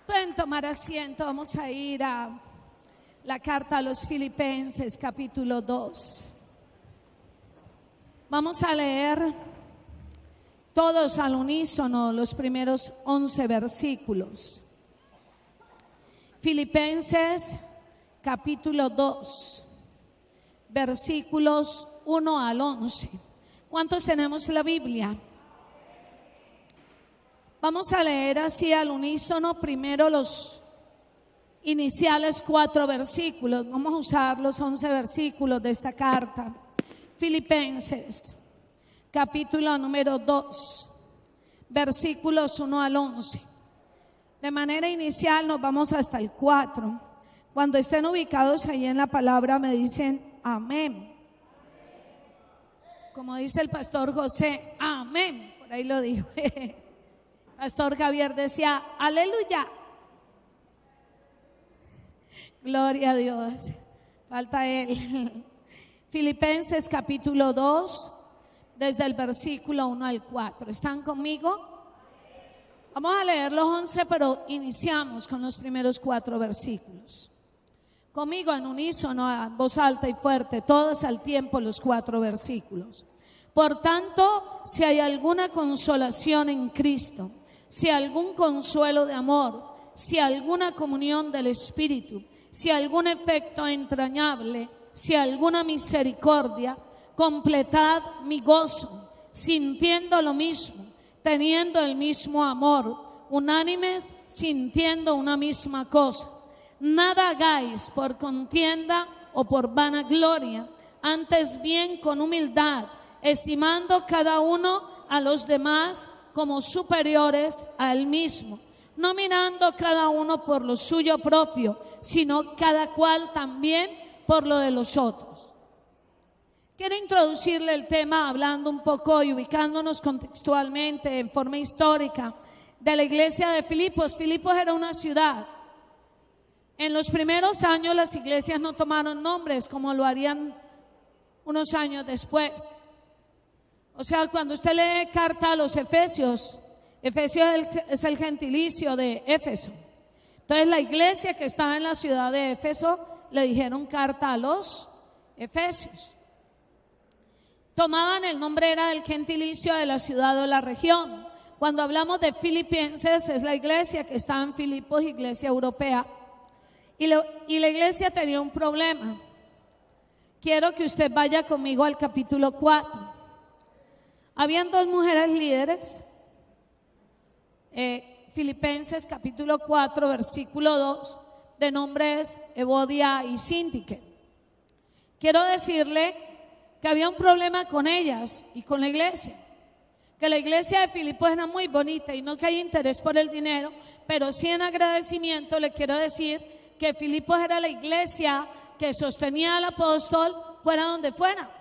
Pueden tomar asiento, vamos a ir a la carta a los Filipenses, capítulo 2. Vamos a leer todos al unísono los primeros 11 versículos. Filipenses, capítulo 2, versículos 1 al 11. ¿Cuántos tenemos la Biblia? Vamos a leer así al unísono primero los iniciales 4 versículos. Vamos a usar los 11 versículos de esta carta. Filipenses, capítulo número 2, versículos 1 al 11. De manera inicial nos vamos hasta el 4. Cuando estén ubicados ahí en la palabra me dicen amén. Como dice el pastor José, amén. Por ahí lo dijo. Pastor Javier decía, aleluya. Gloria a Dios. Falta él. Filipenses capítulo 2, desde el versículo 1 al 4. ¿Están conmigo? Vamos a leer los 11, pero iniciamos con los primeros 4 versículos. Conmigo en unísono, a voz alta y fuerte, todos al tiempo los 4 versículos. Por tanto, si hay alguna consolación en Cristo, si algún consuelo de amor, si alguna comunión del Espíritu, si algún efecto entrañable, si alguna misericordia, completad mi gozo, sintiendo lo mismo, teniendo el mismo amor, unánimes, sintiendo una misma cosa. Nada hagáis por contienda o por vanagloria, antes bien con humildad, estimando cada uno a los demás como superiores a él mismo, no mirando cada uno por lo suyo propio, sino cada cual también por lo de los otros. Quiero introducirle el tema hablando un poco y ubicándonos contextualmente en forma histórica de la iglesia de Filipos. Filipos era una ciudad. En los primeros años las iglesias no tomaron nombres como lo harían unos años después. O sea, cuando usted lee carta a los Efesios, Efesios es el gentilicio de Éfeso. Entonces la iglesia que estaba en la ciudad de Éfeso le dijeron carta a los Efesios. Tomaban el nombre, era el gentilicio de la ciudad o la región. Cuando hablamos de Filipenses, es la iglesia que está en Filipos, iglesia europea. Y la iglesia tenía un problema. Quiero que usted vaya conmigo al capítulo 4. Habían 2 mujeres líderes. Filipenses capítulo 4 versículo 2, de nombres Evodia y Síntique. Quiero decirle que había un problema con ellas y con la iglesia. Que la iglesia de Filipos era muy bonita y no que haya interés por el dinero, pero sí en agradecimiento le quiero decir que Filipos era la iglesia que sostenía al apóstol fuera donde fuera.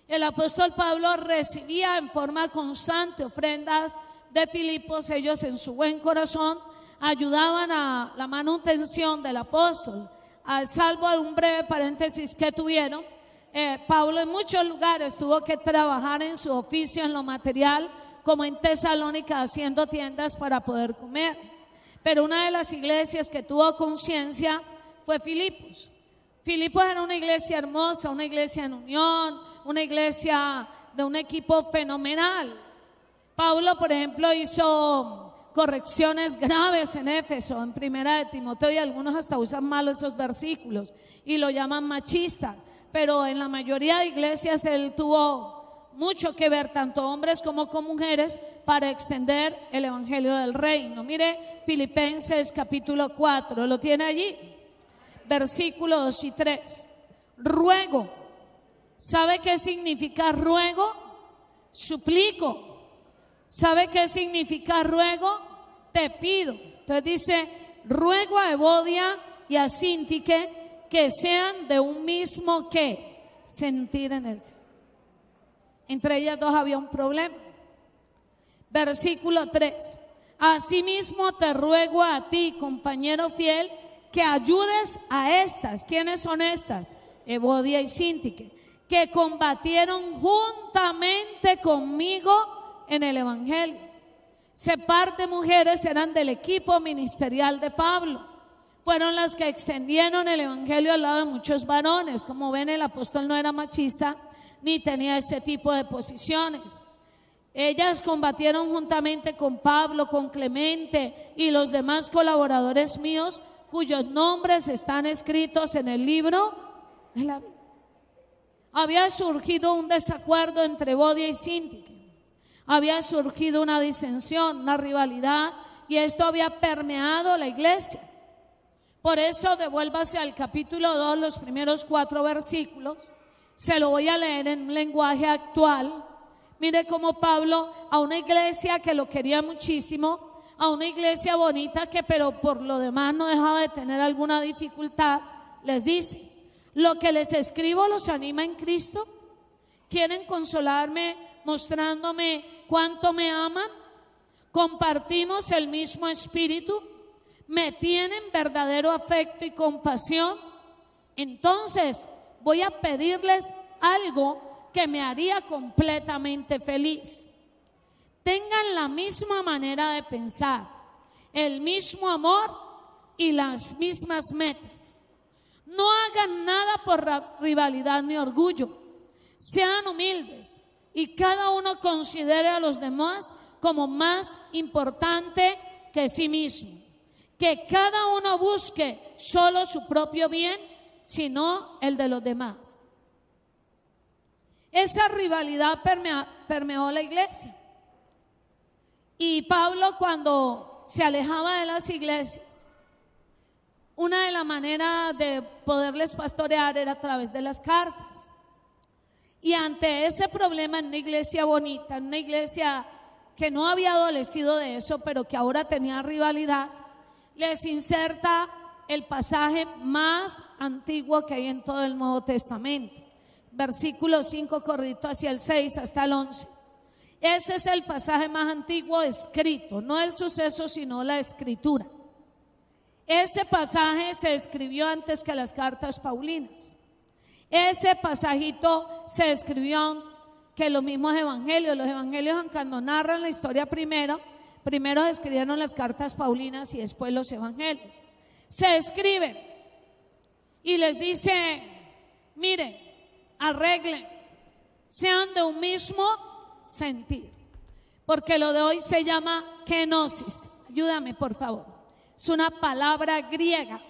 El apóstol Pablo recibía en forma constante ofrendas de Filipos. Ellos en su buen corazón ayudaban a la manutención del apóstol. Salvo un breve paréntesis que tuvieron, Pablo en muchos lugares tuvo que trabajar en su oficio en lo material, como en Tesalónica haciendo tiendas para poder comer. Pero una de las iglesias que tuvo conciencia fue Filipos. Filipos era una iglesia hermosa, una iglesia en unión, una iglesia de un equipo fenomenal. Pablo, por ejemplo, hizo correcciones graves en Éfeso, en Primera de Timoteo, y algunos hasta usan mal esos versículos y lo llaman machista. Pero en la mayoría de iglesias él tuvo mucho que ver, tanto hombres como con mujeres, para extender el evangelio del reino. Mire Filipenses capítulo 4, lo tiene allí, versículos 2 y 3. Ruego. ¿Sabe qué significa ruego? Suplico. ¿Sabe qué significa ruego? Te pido. Entonces dice, ruego a Evodia y a Síntique que sean de un mismo ¿qué? Sentir en el Señor. Entre ellas 2 había un problema. Versículo 3. Asimismo te ruego a ti, compañero fiel, que ayudes a estas. ¿Quiénes son estas? Evodia y Síntique, que combatieron juntamente conmigo en el evangelio. Ese par de mujeres eran del equipo ministerial de Pablo. Fueron las que extendieron el evangelio al lado de muchos varones. Como ven, el apóstol no era machista ni tenía ese tipo de posiciones. Ellas combatieron juntamente con Pablo, con Clemente y los demás colaboradores míos, cuyos nombres están escritos en el libro de la vida. Había surgido un desacuerdo entre Evodia y Síntique. Había surgido una disensión, una rivalidad, y esto había permeado la iglesia. Por eso devuélvase al capítulo 2, los primeros 4 versículos. Se lo voy a leer en un lenguaje actual. Mire cómo Pablo, a una iglesia que lo quería muchísimo, a una iglesia bonita que pero por lo demás no dejaba de tener alguna dificultad, les dice: lo que les escribo los anima en Cristo. ¿Quieren consolarme mostrándome cuánto me aman? ¿Compartimos el mismo espíritu? ¿Me tienen verdadero afecto y compasión? Entonces voy a pedirles algo que me haría completamente feliz. Tengan la misma manera de pensar, el mismo amor y las mismas metas. No hagan nada por rivalidad ni orgullo. Sean humildes y cada uno considere a los demás como más importante que sí mismo. Que cada uno busque solo su propio bien, sino el de los demás. Esa rivalidad permeó la iglesia. Y Pablo, cuando se alejaba de las iglesias, una de las maneras de poderles pastorear era a través de las cartas. Y ante ese problema, en una iglesia bonita, en una iglesia que no había adolecido de eso, pero que ahora tenía rivalidad, les inserta el pasaje más antiguo que hay en todo el Nuevo Testamento. Versículo 5 corrido hacia el 6 hasta el 11. Ese es el pasaje más antiguo escrito, no el suceso sino la escritura. Ese pasaje se escribió antes que las cartas paulinas. Ese pasajito se escribió que los mismos evangelios. Los evangelios, cuando narran la historia primero escribieron las cartas paulinas y después los evangelios. Se escribe y les dice: miren, arreglen, sean de un mismo sentir. Porque lo de hoy se llama kenosis. Ayúdame, por favor. Es una palabra griega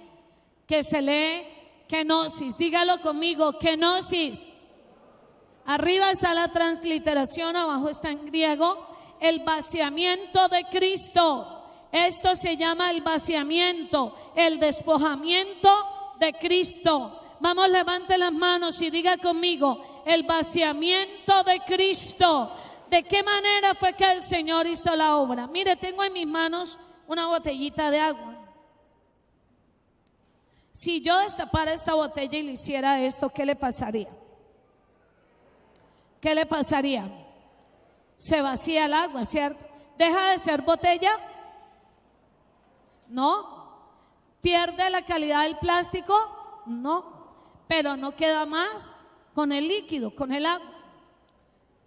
que se lee kenosis. Dígalo conmigo, kenosis. Arriba está la transliteración, abajo está en griego. El vaciamiento de Cristo. Esto se llama el vaciamiento, el despojamiento de Cristo. Vamos, levante las manos y diga conmigo: el vaciamiento de Cristo. ¿De qué manera fue que el Señor hizo la obra? Mire, tengo en mis manos una botellita de agua. Si yo destapara esta botella y le hiciera esto, ¿qué le pasaría? ¿Qué le pasaría? Se vacía el agua, ¿cierto? ¿Deja de ser botella? No. ¿Pierde la calidad del plástico? No. Pero no queda más con el líquido, con el agua.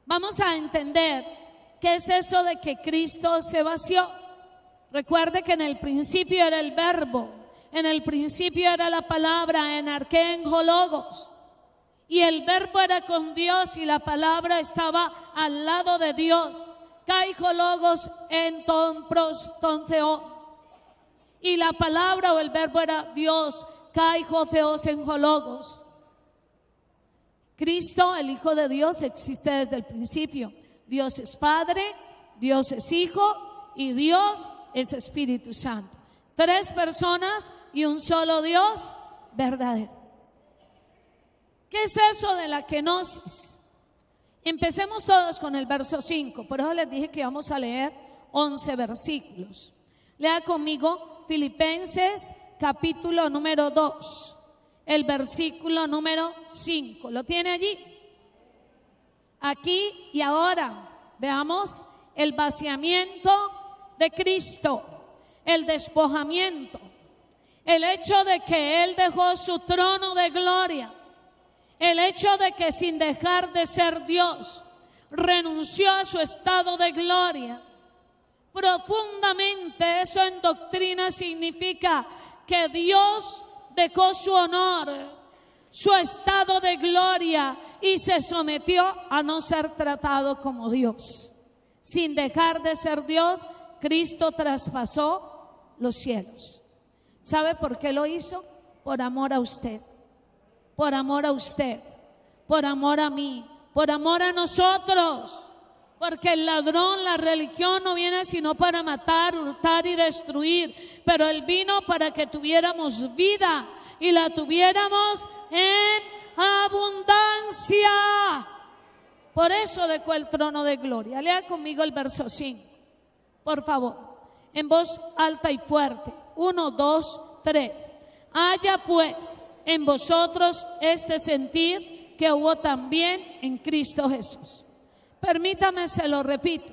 Vamos a entender qué es eso de que Cristo se vació. Recuerde que en el principio era el verbo, en el principio era la palabra, en arkengo logos. Y el verbo era con Dios y la palabra estaba al lado de Dios. Kaijo logos en ton pros ton theon. Y la palabra o el verbo era Dios. Kaijo theos en logos. Cristo, el Hijo de Dios, existe desde el principio. Dios es Padre, Dios es Hijo y Dios es Espíritu Santo. 3 personas y un solo Dios verdadero. ¿Qué es eso de la kenosis? Empecemos todos con el verso 5. Por eso les dije que vamos a leer 11 versículos. Lea conmigo Filipenses capítulo número 2, el versículo número 5. ¿Lo tiene allí? Aquí y ahora veamos el vaciamiento de Cristo, el despojamiento, el hecho de que Él dejó su trono de gloria. El hecho de que sin dejar de ser Dios, renunció a su estado de gloria profundamente. Eso en doctrina significa que Dios dejó su honor, su estado de gloria y se sometió a no ser tratado como Dios. Sin dejar de ser Dios, Cristo traspasó los cielos. ¿Sabe por qué lo hizo? Por amor a usted, por amor a usted, por amor a mí, por amor a nosotros. Porque el ladrón, la religión no viene sino para matar, hurtar y destruir, pero Él vino para que tuviéramos vida y la tuviéramos en abundancia. Por eso dejó el trono de gloria. Lea conmigo el verso 5, por favor, en voz alta y fuerte. 1, 2, 3. Haya pues en vosotros este sentir que hubo también en Cristo Jesús. Permítame, se lo repito.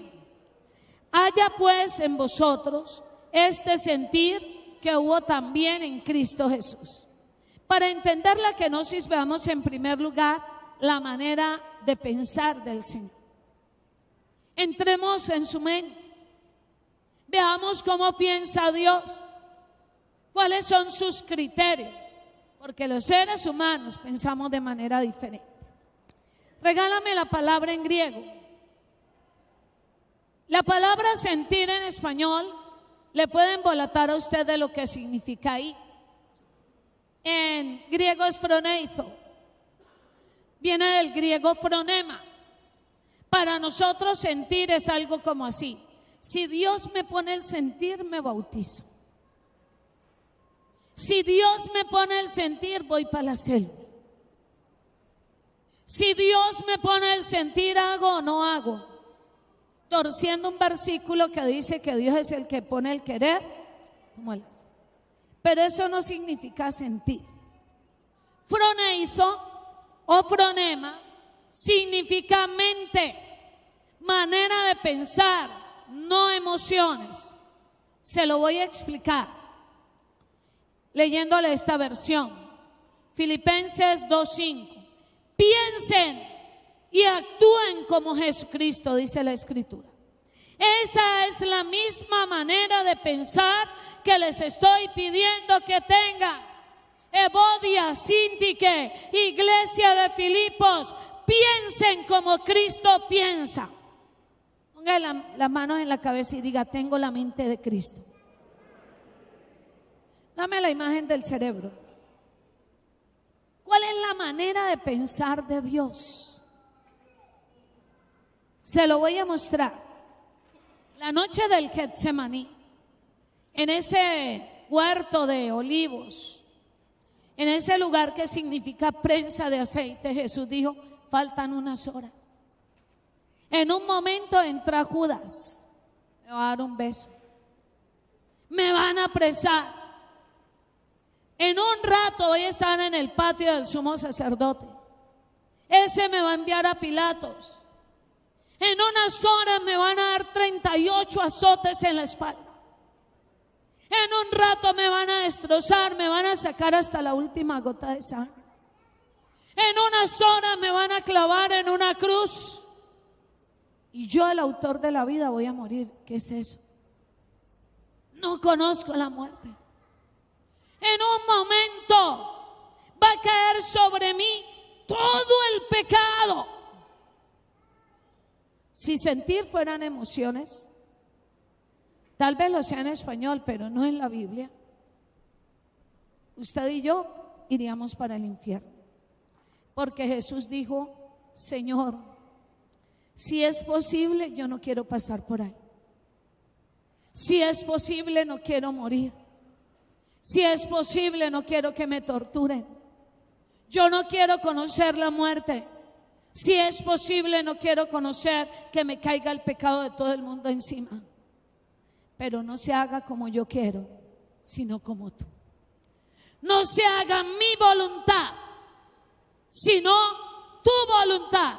Haya pues en vosotros este sentir que hubo también en Cristo Jesús. Para entender la kenosis, veamos en primer lugar la manera de pensar del Señor. Entremos en su mente. Veamos cómo piensa Dios. ¿Cuáles son sus criterios? Porque los seres humanos pensamos de manera diferente. Regálame la palabra en griego. La palabra sentir en español le puede embolatar a usted de lo que significa ahí. En griego es phroneizo. Viene del griego phronema. Para nosotros sentir es algo como así: si Dios me pone el sentir, me bautizo. Si Dios me pone el sentir, voy para la célula. Si Dios me pone el sentir, hago o no hago. Torciendo un versículo que dice que Dios es el que pone el querer como Él hace. Pero eso no significa sentir. Phroneizo o phronema significa mente, manera de pensar, no emociones. Se lo voy a explicar leyéndole esta versión. Filipenses 2:5. Piensen y actúen como Jesucristo, dice la Escritura. Esa es la misma manera de pensar que les estoy pidiendo que tengan. Evodia, Sintique, iglesia de Filipos, piensen como Cristo piensa. Ponga las manos en la cabeza y diga: tengo la mente de Cristo. Dame la imagen del cerebro. ¿Cuál es la manera de pensar de Dios? Se lo voy a mostrar. La noche del Getsemaní, en ese huerto de olivos, en ese lugar que significa prensa de aceite, Jesús dijo: faltan unas horas. En un momento entra Judas, me va a dar un beso, me van a apresar. En un rato voy a estar en el patio del sumo sacerdote. Ese me va a enviar a Pilatos. En unas horas me van a dar 38 azotes en la espalda. En un rato me van a destrozar, me van a sacar hasta la última gota de sangre. En unas horas me van a clavar en una cruz. Y yo, el autor de la vida, voy a morir. ¿Qué es eso? No conozco la muerte. En un momento va a caer sobre mí todo el pecado. Si sentir fueran emociones, tal vez lo sea en español, pero no en la Biblia, usted y yo iríamos para el infierno. Porque Jesús dijo: Señor, si es posible, yo no quiero pasar por ahí. Si es posible, no quiero morir. Si es posible, no quiero que me torturen. Yo no quiero conocer la muerte. Si es posible, no quiero conocer que me caiga el pecado de todo el mundo encima. Pero no se haga como yo quiero, sino como tú. No se haga mi voluntad, sino tu voluntad.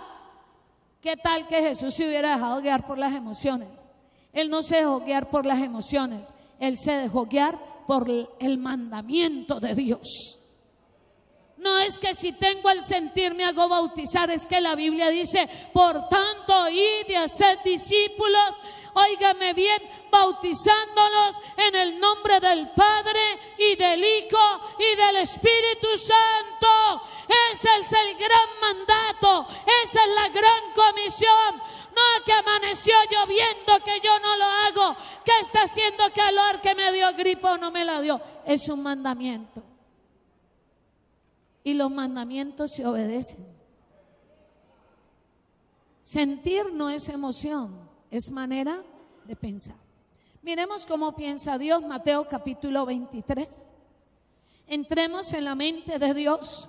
¿Qué tal que Jesús se hubiera dejado guiar por las emociones? Él no se dejó guiar por las emociones, Él se dejó guiar por el mandamiento de Dios. No es que si tengo el sentir me hago bautizar, es que la Biblia dice: por tanto, id y haced discípulos óigame bien, bautizándolos en el nombre del Padre y del Hijo y del Espíritu Santo. Ese es el gran mandato, esa es la gran comisión. No que amaneció lloviendo, que yo no lo hago, que está haciendo calor, que me dio gripe o no me la dio. Es un mandamiento. Y los mandamientos se obedecen. Sentir no es emoción, es manera de pensar. Miremos cómo piensa Dios, Mateo capítulo 23. Entremos en la mente de Dios.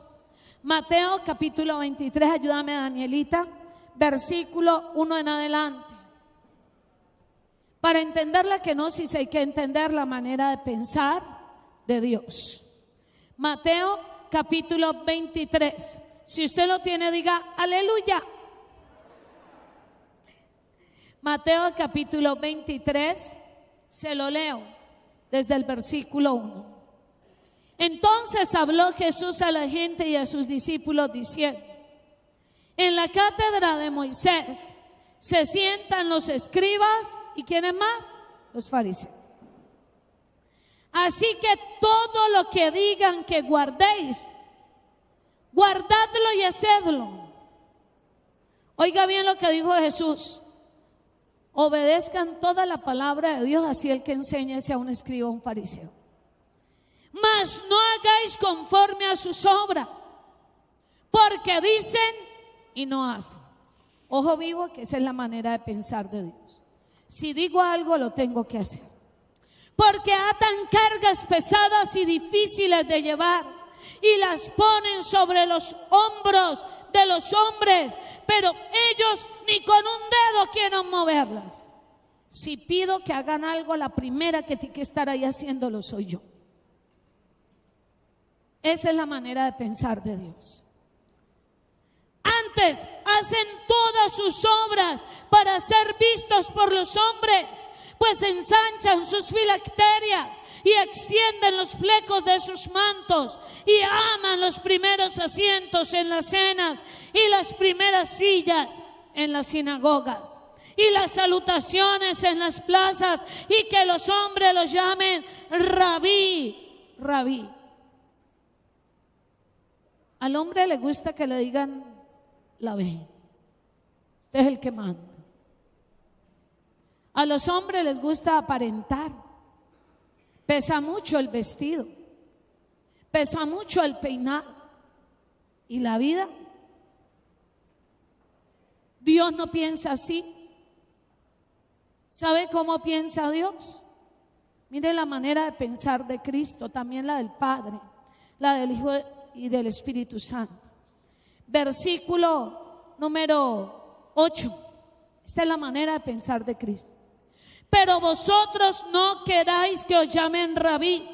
Mateo capítulo 23, ayúdame Danielita, versículo 1 en adelante. Para entender la kenosis hay que entender la manera de pensar de Dios. Mateo capítulo 23. Si usted lo tiene, diga aleluya. Mateo capítulo 23, se lo leo desde el versículo 1. Entonces habló Jesús a la gente y a sus discípulos diciendo: en la cátedra de Moisés se sientan los escribas y ¿quiénes más? Los fariseos. Así que todo lo que digan que guardéis, guardadlo y hacedlo. Oiga bien lo que dijo Jesús: obedezcan toda la palabra de Dios, así el que enseña sea un escriba o un fariseo. Mas no hagáis conforme a sus obras, porque dicen y no hacen. Ojo vivo, que esa es la manera de pensar de Dios. Si digo algo, lo tengo que hacer. Porque atan cargas pesadas y difíciles de llevar y las ponen sobre los hombros de los hombres, pero ellos ni con un dedo quieren moverlas. Si pido que hagan algo, la primera que tiene que estar ahí haciéndolo soy yo. Esa es la manera de pensar de Dios. Antes hacen todas sus obras para ser vistos por los hombres, pues ensanchan sus filacterias y extienden los flecos de sus mantos y aman los primeros asientos en las cenas y las primeras sillas en las sinagogas y las salutaciones en las plazas, y que los hombres los llamen rabí, rabí. Al hombre le gusta que le digan la ve. Usted es el que manda. A los hombres les gusta aparentar. Pesa mucho el vestido, pesa mucho el peinado. ¿Y la vida? Dios no piensa así. ¿Sabe cómo piensa Dios? Mire la manera de pensar de Cristo, también la del Padre, la del Hijo y del Espíritu Santo. Versículo número 8. Esta es la manera de pensar de Cristo. Pero vosotros no queráis que os llamen rabí.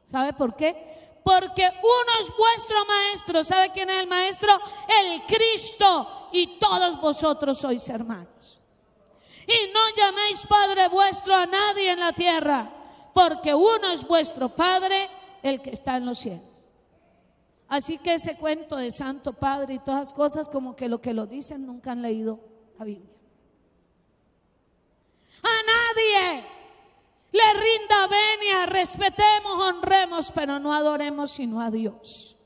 ¿Sabe por qué? Porque uno es vuestro maestro. ¿Sabe quién es el maestro? El Cristo. Y todos vosotros sois hermanos. Y no llaméis Padre vuestro a nadie en la tierra, porque uno es vuestro Padre, el que está en los cielos. Así que ese cuento de Santo Padre y todas las cosas, como que lo dicen, nunca han leído la Biblia. A nadie le rinda venia, respetemos, honremos, pero no adoremos sino a Dios.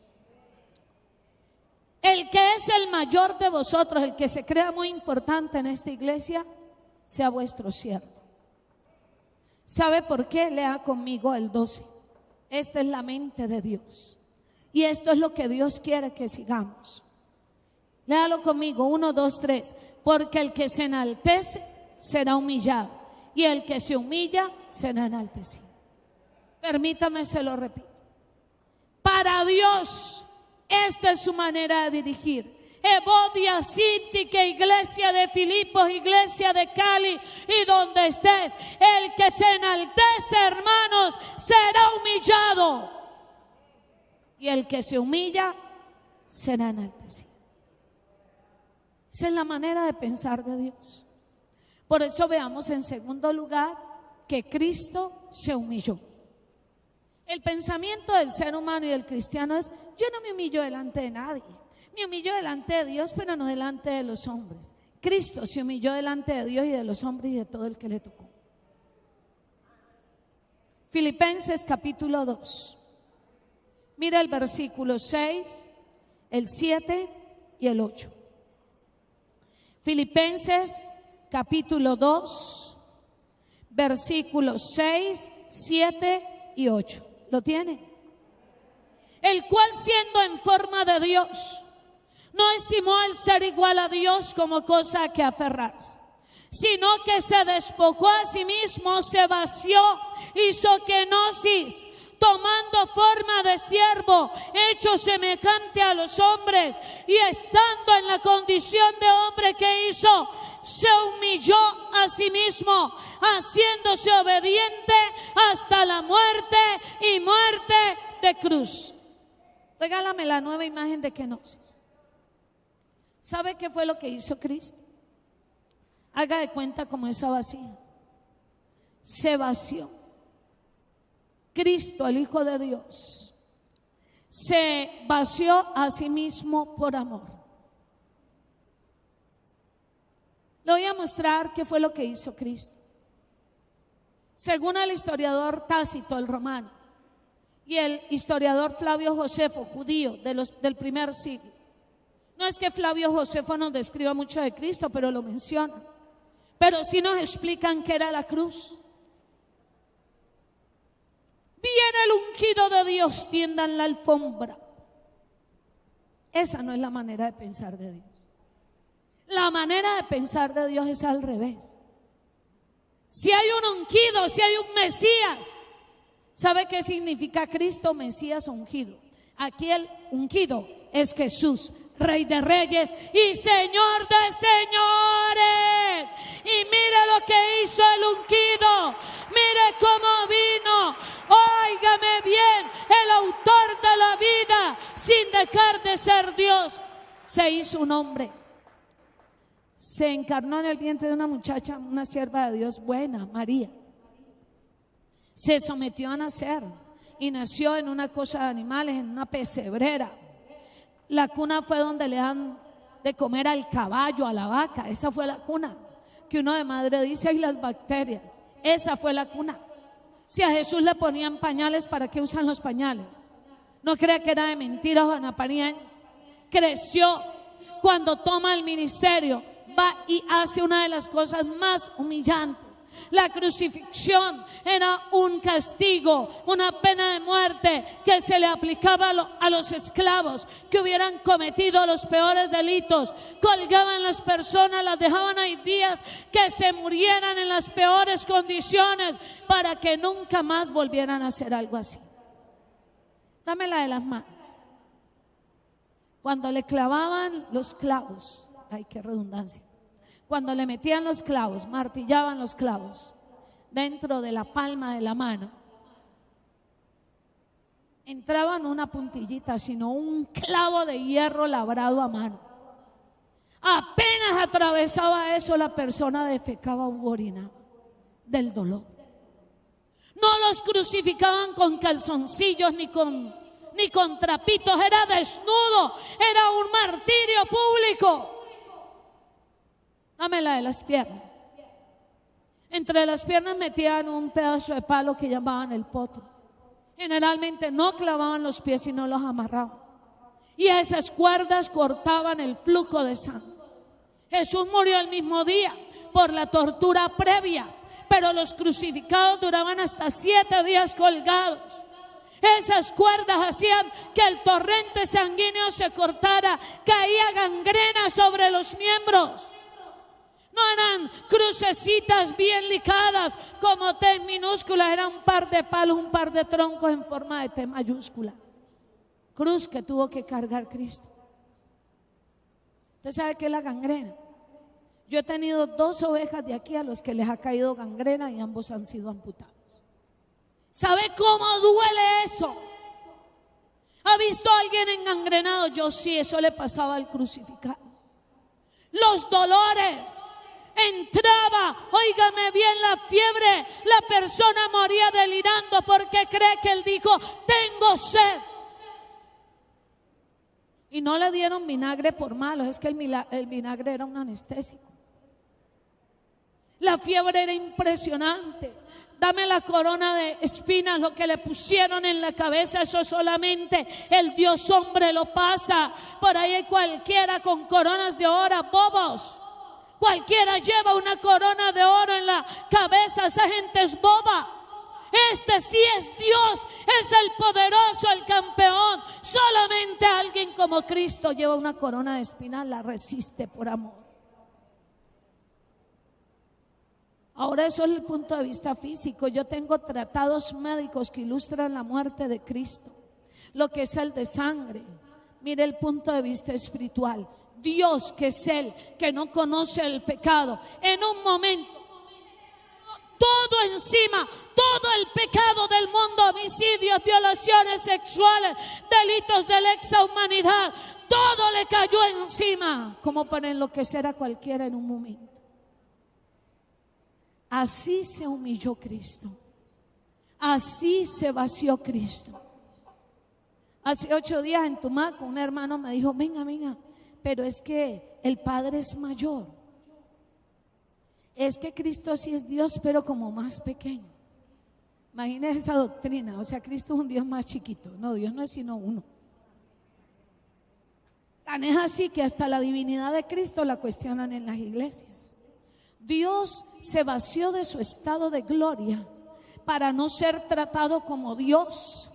El que es el mayor de vosotros, el que se crea muy importante en esta iglesia, sea vuestro siervo. ¿Sabe por qué? Lea conmigo el 12. Esta es la mente de Dios. Y esto es lo que Dios quiere que sigamos. Léalo conmigo, 1, 2, 3. Porque el que se enaltece será humillado, y el que se humilla será enaltecido. Permítame, se lo repito. Para Dios, esta es su manera de dirigir. Evodia, Sintique, iglesia de Filipos, iglesia de Cali, y donde estés, el que se enaltece, hermanos, será humillado, y el que se humilla será enaltecido. Esa es la manera de pensar de Dios. Por eso veamos en segundo lugar que Cristo se humilló. El pensamiento del ser humano y del cristiano es: yo no me humillo delante de nadie. Me humillo delante de Dios, pero no delante de los hombres. Cristo se humilló delante de Dios y de los hombres y de todo el que le tocó. Filipenses capítulo 2. Mira el versículo 6, el 7 y el 8. Filipenses capítulo 2, versículos 6, 7 y 8. ¿Lo tiene? El cual, siendo en forma de Dios, no estimó el ser igual a Dios como cosa a que aferrarse, sino que se despojó a sí mismo, se vació, hizo kenosis, tomando forma de siervo, hecho semejante a los hombres, y estando en la condición de hombre que hizo, se humilló a sí mismo, haciéndose obediente hasta la muerte y muerte de cruz. Regálame la nueva imagen de kenosis. ¿Sabe qué fue lo que hizo Cristo? Haga de cuenta como esa vacía. Se vació. Cristo, el Hijo de Dios, se vació a sí mismo por amor. Le voy a mostrar qué fue lo que hizo Cristo. Según el historiador Tácito, el romano, y el historiador Flavio Josefo, judío del primer siglo. No es que Flavio Josefo nos describa mucho de Cristo, pero lo menciona. Pero sí nos explican qué era la cruz. Viene el ungido de Dios, tiendan la alfombra. Esa no es la manera de pensar de Dios. La manera de pensar de Dios es al revés. Si hay un ungido, si hay un Mesías, ¿sabe qué significa Cristo, Mesías, ungido? Aquí el ungido es Jesús, Rey de Reyes y Señor de Señores. Y mire lo que hizo el ungido. Mire cómo vino. Óigame bien, el autor de la vida, sin dejar de ser Dios, se hizo un hombre. Se encarnó en el vientre de una muchacha, una sierva de Dios buena, María. Se sometió a nacer y nació en una cosa de animales, en una pesebrera. La cuna fue donde le dan de comer al caballo, a la vaca. Esa fue la cuna. Que uno de madre dice, hay las bacterias. Esa fue la cuna. Si a Jesús le ponían pañales, ¿para qué usan los pañales? No crea que era de mentiras o de apariencias. Creció. Cuando toma el ministerio, va y hace una de las cosas más humillantes. La crucifixión era un castigo, una pena de muerte que se le aplicaba a los esclavos que hubieran cometido los peores delitos. Colgaban las personas, las dejaban ahí días que se murieran en las peores condiciones para que nunca más volvieran a hacer algo así. Dame la de las manos. Cuando le clavaban los clavos, ay, qué redundancia. Cuando le metían los clavos, martillaban los clavos dentro de la palma de la mano, entraban una puntillita, sino un clavo de hierro labrado a mano. Apenas atravesaba eso, la persona defecaba u orinaba del dolor. No los crucificaban con calzoncillos ni con trapitos, era desnudo, era un martirio público. Dame la de las piernas. Entre las piernas metían un pedazo de palo que llamaban el potro. Generalmente no clavaban los pies, sino los amarraban. Y a esas cuerdas cortaban el flujo de sangre. Jesús murió el mismo día por la tortura previa, pero los crucificados duraban hasta 7 días colgados. Esas cuerdas hacían que el torrente sanguíneo se cortara, caía gangrena sobre los miembros. No eran crucecitas bien lijadas como T minúsculas, era un par de palos, un par de troncos en forma de T mayúscula. Cruz que tuvo que cargar Cristo. ¿Usted sabe qué es la gangrena? Yo he tenido 2 ovejas de aquí a los que les ha caído gangrena y ambos han sido amputados. ¿Sabe cómo duele eso? ¿Ha visto a alguien engangrenado? Yo sí, eso le pasaba al crucificado. Los dolores. Entraba, óigame bien, la fiebre, la persona moría delirando porque cree que él dijo, tengo sed. Y no le dieron vinagre por malo, es que el vinagre era un anestésico. La fiebre era impresionante. Dame la corona de espinas, lo que le pusieron en la cabeza, eso solamente el Dios hombre lo pasa. Por ahí hay cualquiera con coronas de oro, bobos. Cualquiera lleva una corona de oro en la cabeza, esa gente es boba. Este sí es Dios, es el poderoso, el campeón. Solamente alguien como Cristo lleva una corona de espinas, la resiste por amor. Ahora eso es el punto de vista físico. Yo tengo tratados médicos que ilustran la muerte de Cristo, lo que es el de sangre. Mire el punto de vista espiritual. Dios, que es Él, que no conoce el pecado, en un momento, todo encima, todo el pecado del mundo, homicidios, violaciones sexuales, delitos de lesa humanidad, todo le cayó encima, como para enloquecer a cualquiera en un momento. Así se humilló Cristo, así se vació Cristo. Hace 8 días en Tumaco un hermano me dijo: venga, pero es que el Padre es mayor. Es que Cristo sí es Dios, pero como más pequeño. Imagínense esa doctrina, o sea, Cristo es un Dios más chiquito. No, Dios no es sino uno. Tan es así que hasta la divinidad de Cristo la cuestionan en las iglesias. Dios se vació de su estado de gloria para no ser tratado como Dios.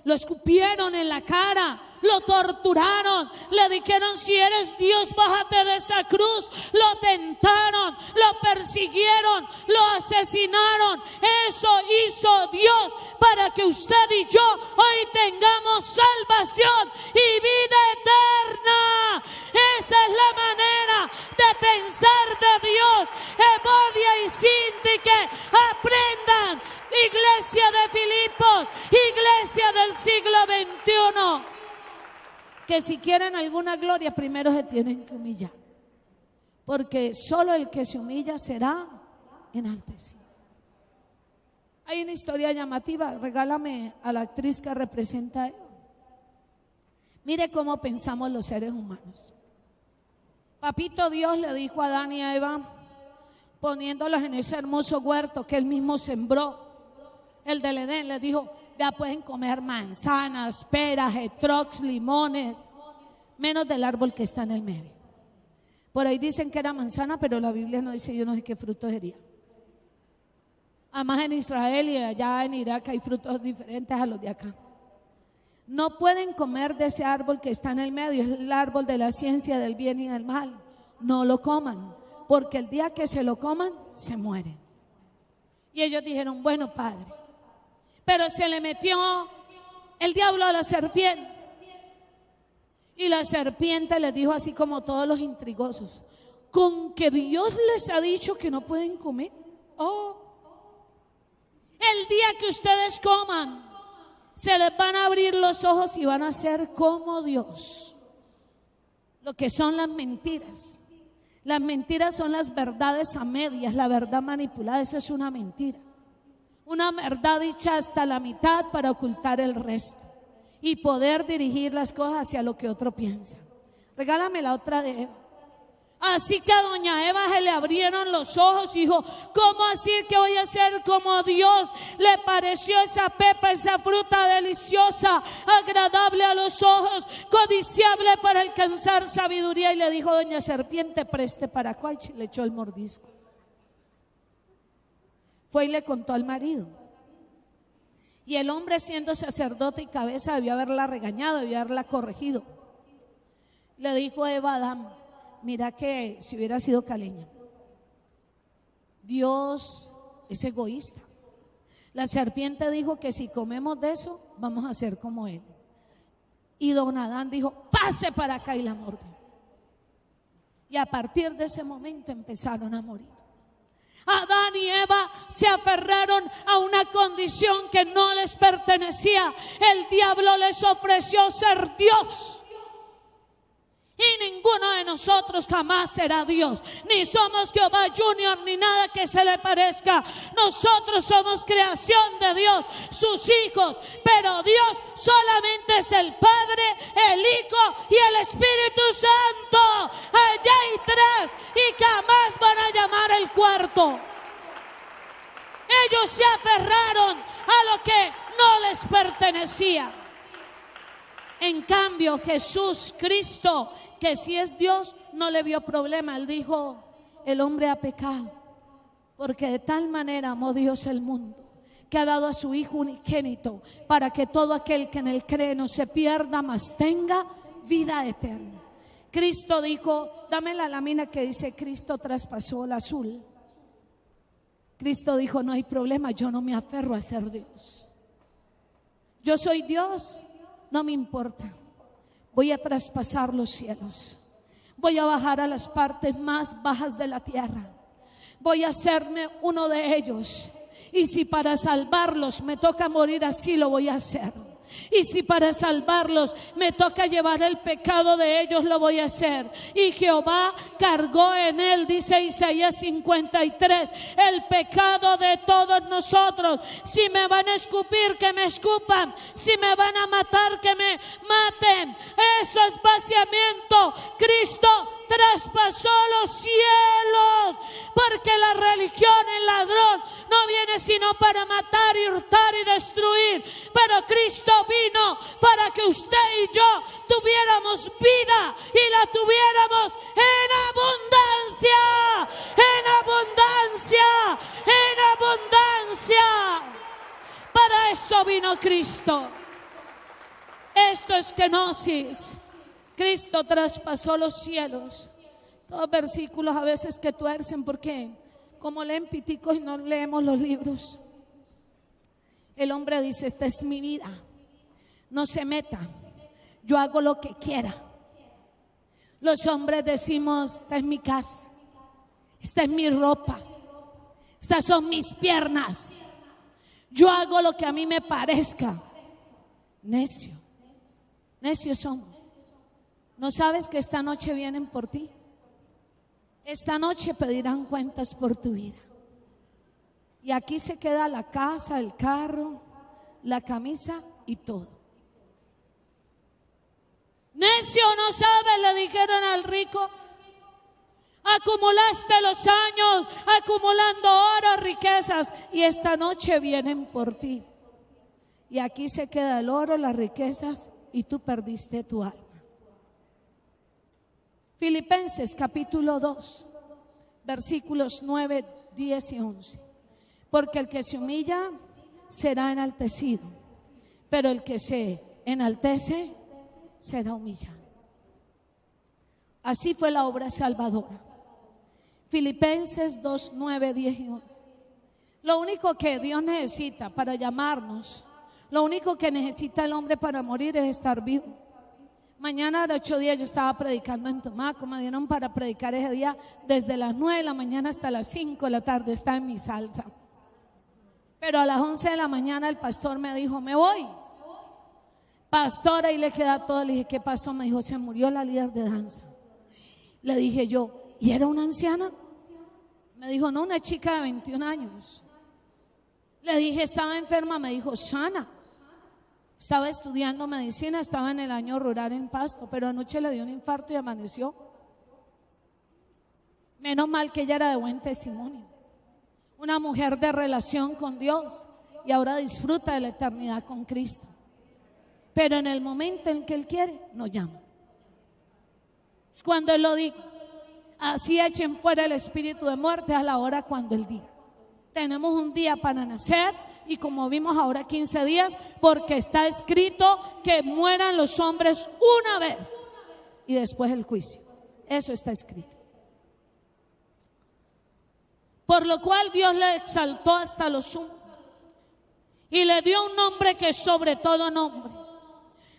Lo escupieron en la cara, lo torturaron, le dijeron: si eres Dios, bájate de esa cruz. Lo tentaron, lo persiguieron, lo asesinaron. Eso hizo Dios para que usted y yo hoy tengamos salvación y vida eterna. Esa es la manera de pensar de Dios. Evodia y Sintique, aprendan. Iglesia de Filipos, iglesia del siglo XXI, que si quieren alguna gloria primero se tienen que humillar, porque solo el que se humilla será enaltecido. Hay una historia llamativa, regálame a la actriz que representa a Eva. Mire cómo pensamos los seres humanos. Papito Dios le dijo a Adán y a Eva, poniéndolos en ese hermoso huerto que él mismo sembró, el del Edén, le dijo: ya pueden comer manzanas, peras, etrox, limones, menos del árbol que está en el medio. Por ahí dicen que era manzana, pero la Biblia no dice, yo no sé qué fruto sería. Además en Israel y allá en Irak hay frutos diferentes a los de acá. No pueden comer de ese árbol que está en el medio, es el árbol de la ciencia del bien y del mal. No lo coman, porque el día que se lo coman, se mueren. Y ellos dijeron: bueno, Padre. Pero se le metió el diablo a la serpiente. Y la serpiente les dijo, así como todos los intrigosos: ¿con que Dios les ha dicho que no pueden comer? El día que ustedes coman, se les van a abrir los ojos y van a ser como Dios. Lo que son las mentiras. Las mentiras son las verdades a medias, la verdad manipulada, esa es una mentira. Una verdad dicha hasta la mitad para ocultar el resto y poder dirigir las cosas hacia lo que otro piensa. Regálame la otra de Eva. Así que a doña Eva se le abrieron los ojos y dijo: ¿cómo así que voy a ser como Dios? Le pareció esa pepa, esa fruta deliciosa, agradable a los ojos, codiciable para alcanzar sabiduría. Y le dijo: doña serpiente, preste para acá. Y le echó el mordisco. Fue y le contó al marido. Y el hombre, siendo sacerdote y cabeza, debió haberla regañado, debió haberla corregido. Le dijo Eva a Adán: mira que si hubiera sido caleña, Dios es egoísta. La serpiente dijo que si comemos de eso, vamos a ser como Él. Y don Adán dijo: pase para acá, y la mordió. Y a partir de ese momento empezaron a morir. Adán y Eva se aferraron a una condición que no les pertenecía. El diablo les ofreció ser Dios. Y ninguno de nosotros jamás será Dios. Ni somos Jehová Junior, ni nada que se le parezca. Nosotros somos creación de Dios, sus hijos. Pero Dios solamente es el Padre, el Hijo y el Espíritu Santo. Allá hay tres y jamás van a llamar el cuarto. Ellos se aferraron a lo que no les pertenecía. En cambio, Jesús, Cristo, que si es Dios, no le vio problema. Él dijo, el hombre ha pecado, porque de tal manera amó Dios el mundo, que ha dado a su Hijo unigénito, para que todo aquel que en él cree no se pierda, mas tenga vida eterna. Cristo dijo, dame la lámina que dice Cristo traspasó el azul. Cristo dijo, no hay problema, yo no me aferro a ser Dios. Yo soy Dios, no me importa. Voy a traspasar los cielos. Voy a bajar a las partes más bajas de la tierra. Voy a hacerme uno de ellos. Y si para salvarlos me toca morir así, lo voy a hacer. Y si para salvarlos me toca llevar el pecado de ellos, lo voy a hacer. Y Jehová cargó en él, dice Isaías 53, el pecado de todos nosotros. Si me van a escupir, que me escupan. Si me van a matar, que me maten. Eso es vaciamiento. Cristo traspasó los cielos, porque la religión, el ladrón, no viene sino para matar y hurtar y destruir. Pero Cristo vino para que usted y yo tuviéramos vida y la tuviéramos en abundancia, en abundancia, en abundancia. Para eso vino Cristo. Esto es kenosis. Cristo traspasó los cielos. Todos versículos a veces que tuercen, porque como leen piticos y no leemos los libros. El hombre dice, esta es mi vida, no se meta, yo hago lo que quiera. Los hombres decimos, esta es mi casa, esta es mi ropa, estas son mis piernas, yo hago lo que a mí me parezca. Necio, necios somos. ¿No sabes que esta noche vienen por ti? Esta noche pedirán cuentas por tu vida. Y aquí se queda la casa, el carro, la camisa y todo. Necio, no sabes, le dijeron al rico. Acumulaste los años acumulando oro, riquezas, y esta noche vienen por ti. Y aquí se queda el oro, las riquezas, y tú perdiste tu alma. Filipenses capítulo 2, versículos 9, 10 y 11. Porque el que se humilla será enaltecido, pero el que se enaltece será humillado. Así fue la obra salvadora. Filipenses 2, 9, 10 y 11. Lo único que Dios necesita para llamarnos, lo único que necesita el hombre para morir es estar vivo. Mañana a las 8 días yo estaba predicando en Tumaco, me dieron para predicar ese día desde las 9 de la mañana hasta las 5 de la tarde, estaba en mi salsa. Pero a las 11 de la mañana el pastor me dijo, me voy. Pastor, ahí le queda todo. Le dije, ¿qué pasó? Me dijo, se murió la líder de danza. Le dije yo, ¿y era una anciana? Me dijo, no, una chica de 21 años. Le dije, ¿estaba enferma? Me dijo, sana. Estaba estudiando medicina, estaba en el año rural en Pasto, pero anoche le dio un infarto y amaneció. Menos mal que ella era de buen testimonio. Una mujer de relación con Dios y ahora disfruta de la eternidad con Cristo. Pero en el momento en que Él quiere, nos llama. Es cuando Él lo diga. Así echen fuera el espíritu de muerte a la hora cuando Él diga. Tenemos un día para nacer. Y como vimos ahora 15 días, porque está escrito que mueran los hombres una vez y después el juicio. Eso está escrito. Por lo cual Dios le exaltó hasta lo sumo y le dio un nombre que es sobre todo nombre,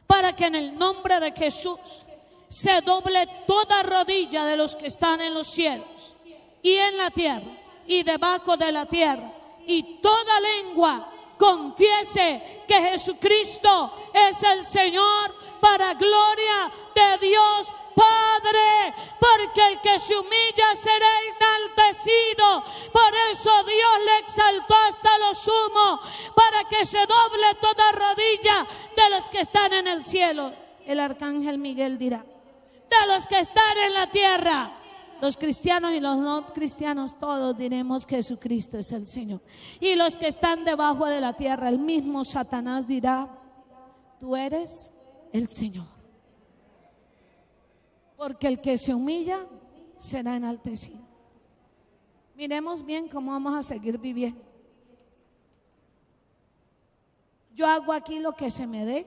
para que en el nombre de Jesús se doble toda rodilla de los que están en los cielos y en la tierra y debajo de la tierra, y toda lengua confiese que Jesucristo es el Señor, para gloria de Dios Padre, porque el que se humilla será enaltecido. Por eso Dios le exaltó hasta lo sumo, para que se doble toda rodilla de los que están en el cielo. El arcángel Miguel dirá: de los que están en la tierra. Los cristianos y los no cristianos todos diremos que Jesucristo es el Señor. Y los que están debajo de la tierra, el mismo Satanás dirá: tú eres el Señor. Porque el que se humilla será enaltecido. Miremos bien cómo vamos a seguir viviendo. Yo hago aquí lo que se me dé.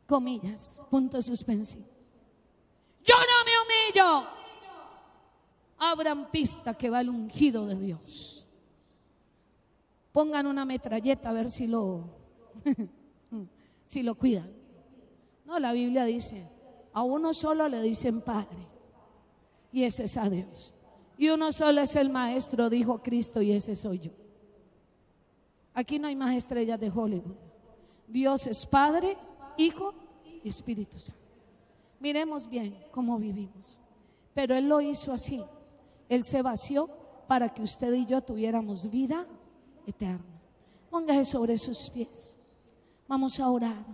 Comillas, punto suspensivo. Yo no me humillo. Abran pista que va el ungido de Dios. Pongan una metralleta a ver si lo cuidan. No, la Biblia dice: a uno solo le dicen Padre, y ese es a Dios. Y uno solo es el Maestro, dijo Cristo, y ese soy yo. Aquí no hay más estrellas de Hollywood. Dios es Padre, Hijo y Espíritu Santo. Miremos bien cómo vivimos. Pero Él lo hizo así. Él se vació para que usted y yo tuviéramos vida eterna. Póngase sobre sus pies. Vamos a orar.